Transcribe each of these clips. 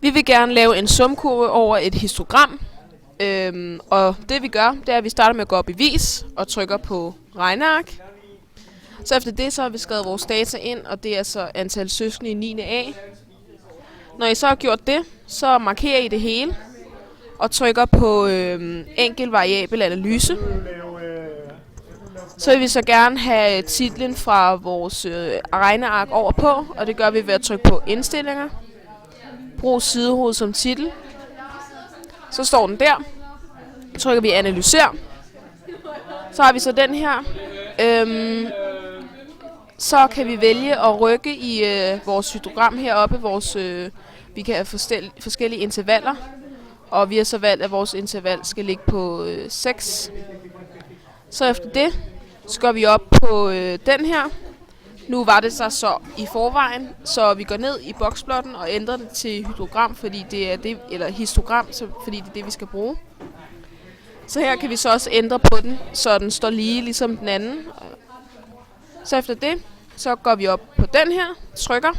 Vi vil gerne lave en sumkurve over et histogram. Og det vi gør, det er, at vi starter med at gå op i vis og trykker på regneark. Så efter det, så har vi skrevet vores data ind, og det er så antal søskende i 9. A. Når I så har gjort det, så markerer I det hele og trykker på enkel variabel analyse. Så vil vi så gerne have titlen fra vores regneark over på, og det gør vi ved at trykke på indstillinger. Brug sidehoved som titel. Så står den der. Så trykker vi analyser. Så har vi så den her. Så kan vi vælge at rykke i vores hydrogram heroppe. Vi kan have forskellige intervaller. Og vi har så valgt, at vores interval skal ligge på 6. Så efter det, så går vi op på den her. Nu var det så i forvejen, så vi går ned i boksblotten og ændrer det til hydrogram, fordi det er det, eller histogram, fordi det er det, vi skal bruge. Så her kan vi så også ændre på den, så den står lige ligesom den anden. Så efter det, så går vi op på den her, trykker,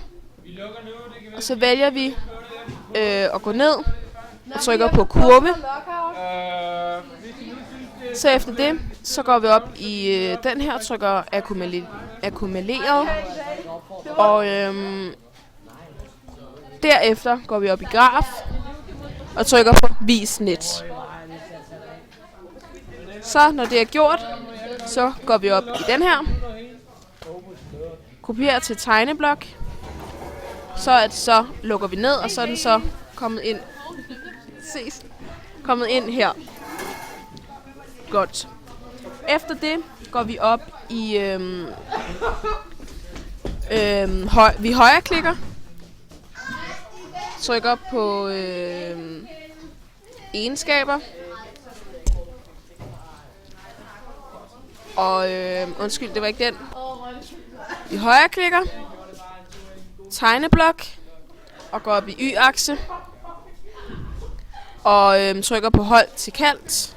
og så vælger vi at gå ned og trykker på kurve. Så efter det, så går vi op i den her, trykker akkumuleret, og derefter går vi op i graf og trykker på vis net. Så når det er gjort, så går vi op i den her, kopierer til tegneblok, så lukker vi ned, og så er den så kommet ind her. Godt. Efter det går vi op i vi højreklikker, trykker på egenskaber, og undskyld, det var ikke den. Vi højreklikker, tegneblok, og går op i y-akse, og trykker på hold til kant,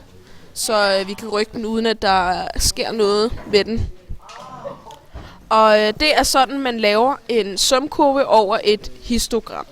så vi kan rykke den, uden at der sker noget ved den. Og det er sådan, man laver en sumkurve over et histogram.